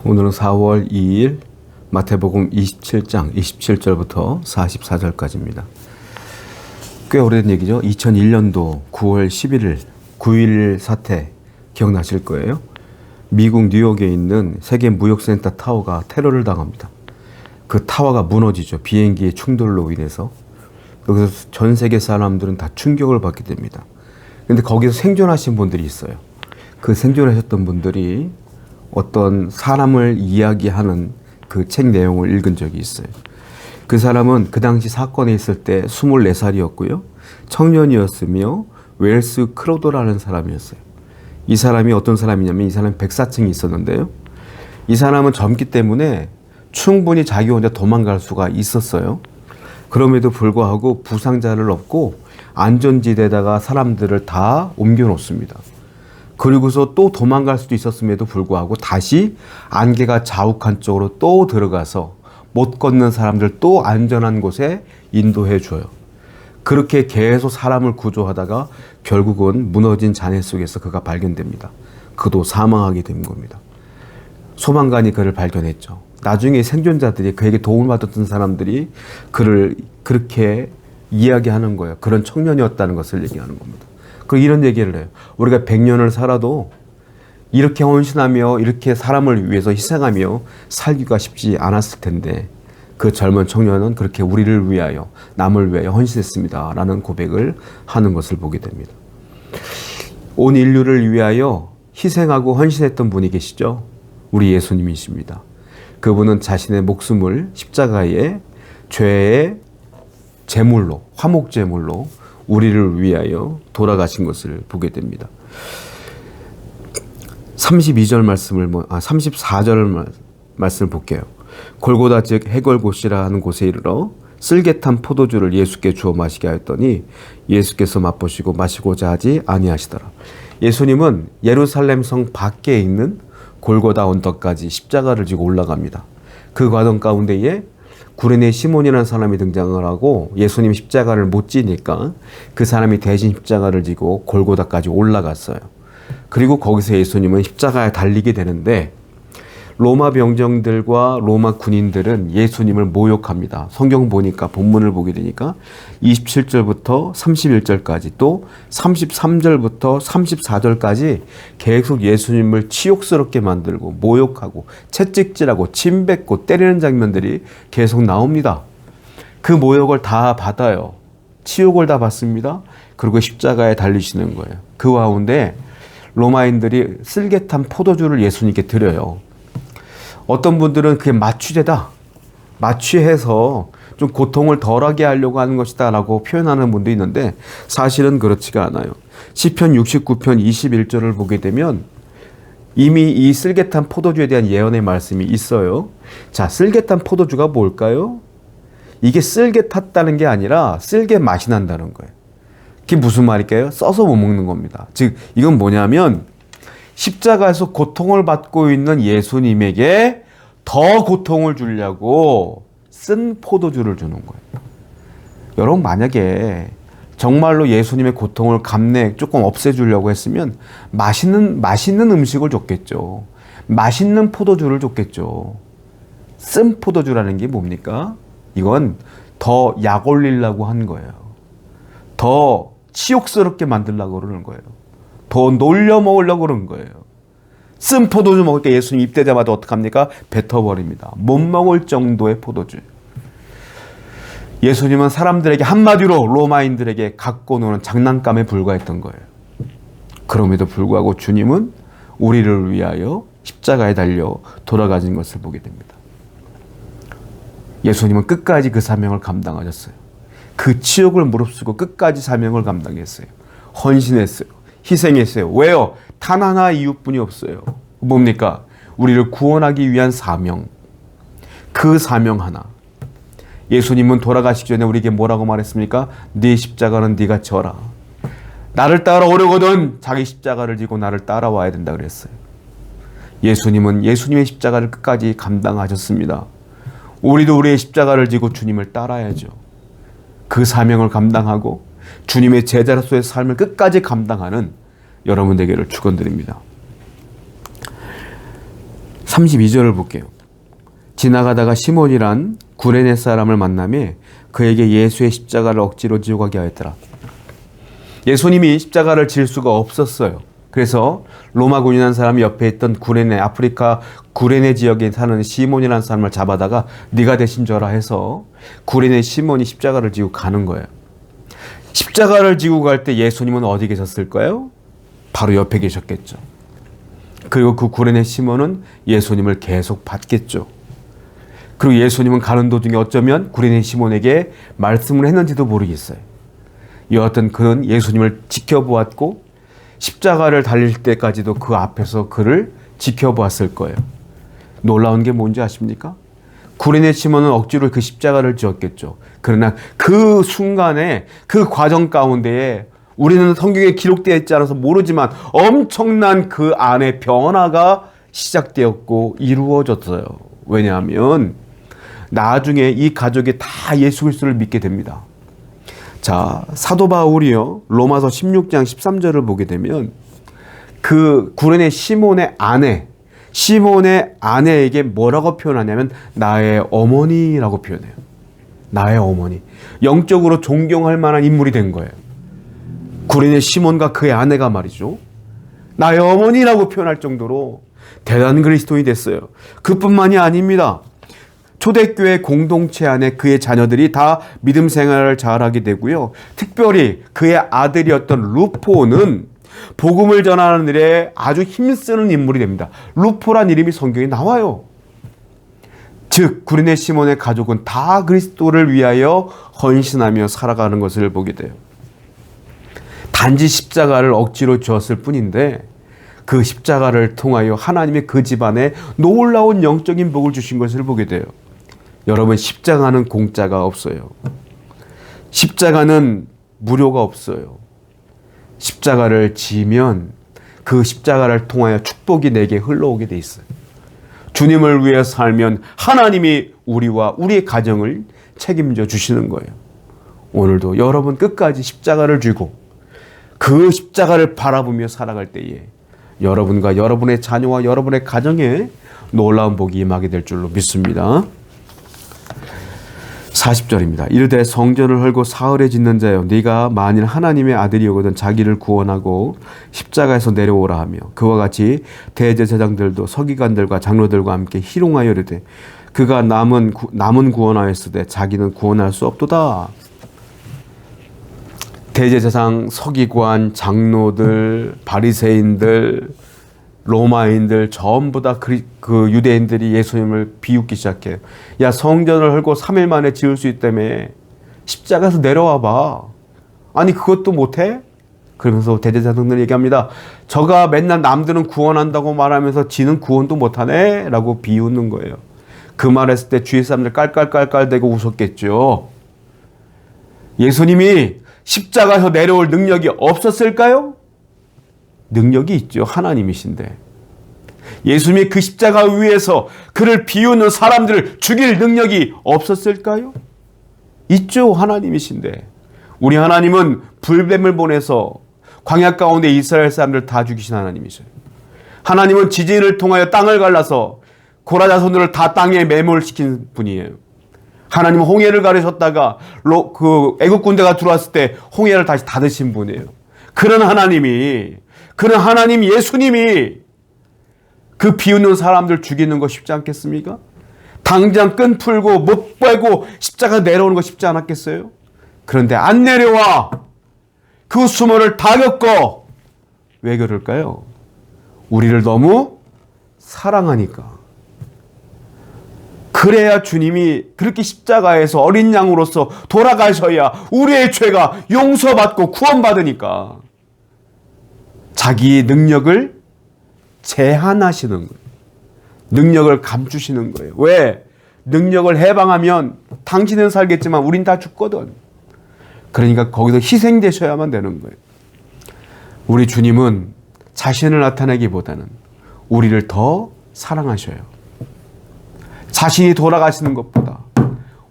오늘은 4월 2일 마태복음 27장 27절부터 44절까지입니다. 꽤 오래된 얘기죠. 2001년도 9월 11일 9.11 사태 기억나실 거예요. 미국 뉴욕에 있는 세계무역센터 타워가 테러를 당합니다. 그 타워가 무너지죠. 비행기의 충돌로 인해서. 여기서 전 세계 사람들은 다 충격을 받게 됩니다. 근데 거기서 생존하신 분들이 있어요. 그 생존하셨던 분들이 어떤 사람을 이야기하는 그 책 내용을 읽은 적이 있어요. 그 사람은 그 당시 사건에 있을 때 24살이었고요. 청년이었으며 웰스 크로도라는 사람이었어요. 이 사람이 어떤 사람이냐면 이 사람이 백사증이 있었는데요. 이 사람은 젊기 때문에 충분히 자기 혼자 도망갈 수가 있었어요. 그럼에도 불구하고 부상자를 업고 안전지대에다가 사람들을 다 옮겨 놓습니다. 그리고서 또 도망갈 수도 있었음에도 불구하고 다시 안개가 자욱한 쪽으로 또 들어가서 못 걷는 사람들 또 안전한 곳에 인도해 줘요. 그렇게 계속 사람을 구조하다가 결국은 무너진 잔해 속에서 그가 발견됩니다. 그도 사망하게 된 겁니다. 소방관이 그를 발견했죠. 나중에 생존자들이 그에게 도움을 받았던 사람들이 그를 그렇게 이야기하는 거예요. 그런 청년이었다는 것을 얘기하는 겁니다. 그리고 이런 얘기를 해요. 우리가 100년을 살아도 이렇게 헌신하며 이렇게 사람을 위해서 희생하며 살기가 쉽지 않았을 텐데 그 젊은 청년은 그렇게 우리를 위하여 남을 위하여 헌신했습니다 라는 고백을 하는 것을 보게 됩니다. 온 인류를 위하여 희생하고 헌신했던 분이 계시죠. 우리 예수님이십니다. 그분은 자신의 목숨을 십자가에 죄의 제물로, 화목제물로 우리를 위하여 돌아가신 것을 보게 됩니다. 32절 말씀을 34절 말씀을 볼게요. 골고다 즉 해골곳이라 하는 곳에 이르러 쓸개탄 포도주를 예수께 주어 마시게 하였더니 예수께서 맛보시고 마시고자 하지 아니하시더라. 예수님은 예루살렘 성 밖에 있는 골고다 언덕까지 십자가를 지고 올라갑니다. 그 과정 가운데에 구레네 시몬이라는 사람이 등장을 하고 예수님 십자가를 못 지니까 그 사람이 대신 십자가를 지고 골고다까지 올라갔어요. 그리고 거기서 예수님은 십자가에 달리게 되는데 로마 병정들과 로마 군인들은 예수님을 모욕합니다. 성경 보니까 본문을 보게 되니까 27절부터 31절까지 또 33절부터 34절까지 계속 예수님을 치욕스럽게 만들고 모욕하고 채찍질하고 침뱉고 때리는 장면들이 계속 나옵니다. 그 모욕을 다 받아요. 치욕을 다 받습니다. 그리고 십자가에 달리시는 거예요. 그 가운데 로마인들이 쓸개탄 포도주를 예수님께 드려요. 어떤 분들은 그게 마취제다. 마취해서 좀 고통을 덜하게 하려고 하는 것이다 라고 표현하는 분도 있는데 사실은 그렇지가 않아요. 시편 69편 21절을 보게 되면 이미 이 쓸개탄 포도주에 대한 예언의 말씀이 있어요. 자, 쓸개탄 포도주가 뭘까요? 이게 쓸개 탔다는 게 아니라 쓸개 맛이 난다는 거예요. 그게 무슨 말일까요? 써서 못 먹는 겁니다. 즉 이건 뭐냐면 십자가에서 고통을 받고 있는 예수님에게 더 고통을 주려고 쓴 포도주를 주는 거예요. 여러분 만약에 정말로 예수님의 고통을 조금 없애주려고 했으면 맛있는 음식을 줬겠죠. 맛있는 포도주를 줬겠죠. 쓴 포도주라는 게 뭡니까? 이건 더 약 올리려고 한 거예요. 더 치욕스럽게 만들려고 그러는 거예요. 더 놀려 먹으려고 그런 거예요. 쓴 포도주 먹을 때 예수님 입대자마자 어떡합니까? 뱉어버립니다. 못 먹을 정도의 포도주. 예수님은 사람들에게 한마디로 로마인들에게 갖고 노는 장난감에 불과했던 거예요. 그럼에도 불구하고 주님은 우리를 위하여 십자가에 달려 돌아가신 것을 보게 됩니다. 예수님은 끝까지 그 사명을 감당하셨어요. 그 치욕을 무릅쓰고 끝까지 사명을 감당했어요. 헌신했어요. 희생했어요. 왜요? 단 하나 이유뿐이 없어요. 뭡니까? 우리를 구원하기 위한 사명. 그 사명 하나. 예수님은 돌아가시기 전에 우리에게 뭐라고 말했습니까? 네 십자가는 네가 져라. 나를 따라오려거든 자기 십자가를 지고 나를 따라와야 된다 그랬어요. 예수님은 예수님의 십자가를 끝까지 감당하셨습니다. 우리도 우리의 십자가를 지고 주님을 따라야죠. 그 사명을 감당하고 주님의 제자로서의 삶을 끝까지 감당하는 여러분 되기를 축원드립니다. 32절을 볼게요. 지나가다가 시몬이란 구레네 사람을 만나매 그에게 예수의 십자가를 억지로 지고 가게 하였더라. 예수님이 십자가를 질 수가 없었어요. 그래서 로마 군인한 사람이 옆에 있던 구레네, 아프리카 구레네 지역에 사는 시몬이라는 사람을 잡아다가 네가 대신 져라 해서 구레네 시몬이 십자가를 지고 가는 거예요. 십자가를 지고 갈 때 예수님은 어디 계셨을까요? 바로 옆에 계셨겠죠. 그리고 그 구레네 시몬은 예수님을 계속 봤겠죠. 그리고 예수님은 가는 도중에 어쩌면 구레네 시몬에게 말씀을 했는지도 모르겠어요. 여하튼 그는 예수님을 지켜보았고 십자가를 달릴 때까지도 그 앞에서 그를 지켜보았을 거예요. 놀라운 게 뭔지 아십니까? 구레네 시몬은 억지로 그 십자가를 지었겠죠. 그러나 그 순간에 그 과정 가운데에 우리는 성경에 기록되어 있지 않아서 모르지만 엄청난 그 안에 변화가 시작되었고 이루어졌어요. 왜냐하면 나중에 이 가족이 다 예수 그리스도를 믿게 됩니다. 자, 사도 바울이요, 로마서 16장 13절을 보게 되면 그 구레네 시몬의 아내에게 뭐라고 표현하냐면 나의 어머니라고 표현해요. 나의 어머니. 영적으로 존경할 만한 인물이 된 거예요. 구레네 시몬과 그의 아내가 말이죠. 나의 어머니라고 표현할 정도로 대단한 그리스도인이 됐어요. 그뿐만이 아닙니다. 초대교회 공동체 안에 그의 자녀들이 다 믿음 생활을 잘하게 되고요. 특별히 그의 아들이었던 루포는 복음을 전하는 일에 아주 힘쓰는 인물이 됩니다. 루포란 이름이 성경에 나와요. 즉 구레네 시몬의 가족은 다 그리스도를 위하여 헌신하며 살아가는 것을 보게 돼요. 단지 십자가를 억지로 지었을 뿐인데 그 십자가를 통하여 하나님의 그 집안에 놀라운 영적인 복을 주신 것을 보게 돼요. 여러분, 십자가는 공짜가 없어요. 십자가는 무료가 없어요. 십자가를 지면 그 십자가를 통하여 축복이 내게 흘러오게 돼 있어요. 주님을 위해 살면 하나님이 우리와 우리의 가정을 책임져 주시는 거예요. 오늘도 여러분 끝까지 십자가를 쥐고 그 십자가를 바라보며 살아갈 때에 여러분과 여러분의 자녀와 여러분의 가정에 놀라운 복이 임하게 될 줄로 믿습니다. 40절입니다. 이르되 성전을 헐고 사흘에 짓는 자여 네가 만일 하나님의 아들이거든 자기를 구원하고 십자가에서 내려오라 하며 그와 같이 대제사장들도 서기관들과 장로들과 함께 희롱하여 이르되 그가 남은 구원하였으되 자기는 구원할 수 없도다. 대제사장, 서기관, 장로들, 바리새인들, 로마인들 전부 다 그 유대인들이 예수님을 비웃기 시작해요. 야, 성전을 헐고 3일 만에 지을 수 있다며 십자가에서 내려와 봐. 아니 그것도 못해? 그러면서 대제사장들이 얘기합니다. 저가 맨날 남들은 구원한다고 말하면서 지는 구원도 못하네? 라고 비웃는 거예요. 그 말했을 때 주위 사람들 깔깔깔깔대고 웃었겠죠. 예수님이 십자가에서 내려올 능력이 없었을까요? 능력이 있죠. 하나님이신데. 예수님이 그 십자가 위에서 그를 비우는 사람들을 죽일 능력이 없었을까요? 있죠. 하나님이신데. 우리 하나님은 불뱀을 보내서 광야 가운데 이스라엘 사람들 다 죽이신 하나님이세요. 하나님은 지진을 통하여 땅을 갈라서 고라 자손들을 다 땅에 매몰시킨 분이에요. 하나님은 홍해를 가르셨다가 그 애국 군대가 들어왔을 때 홍해를 다시 닫으신 분이에요. 그런 하나님 예수님이 그 비웃는 사람들 죽이는 거 쉽지 않겠습니까? 당장 끈 풀고 못 빼고 십자가 내려오는 거 쉽지 않았겠어요? 그런데 안 내려와. 그 수모를 다 겪어. 왜 그럴까요? 우리를 너무 사랑하니까. 그래야 주님이 그렇게 십자가에서 어린 양으로서 돌아가셔야 우리의 죄가 용서받고 구원받으니까 자기 능력을 제한하시는 거예요. 능력을 감추시는 거예요. 왜? 능력을 해방하면 당신은 살겠지만 우린 다 죽거든. 그러니까 거기서 희생되셔야만 되는 거예요. 우리 주님은 자신을 나타내기보다는 우리를 더 사랑하셔요. 자신이 돌아가시는 것보다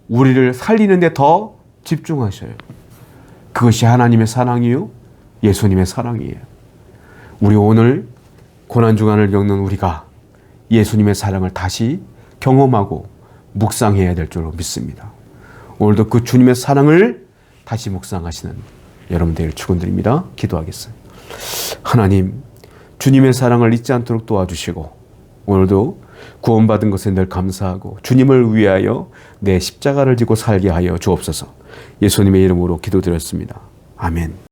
우리를 살리는 데 더 집중하셔요. 그것이 하나님의 사랑이요, 예수님의 사랑이에요. 우리 오늘 고난주간을 겪는 우리가 예수님의 사랑을 다시 경험하고 묵상해야 될 줄로 믿습니다. 오늘도 그 주님의 사랑을 다시 묵상하시는 여러분 되기를 축원드립니다. 기도하겠습니다. 하나님, 주님의 사랑을 잊지 않도록 도와주시고 오늘도 구원받은 것에 늘 감사하고 주님을 위하여 내 십자가를 지고 살게 하여 주옵소서. 예수님의 이름으로 기도드렸습니다. 아멘.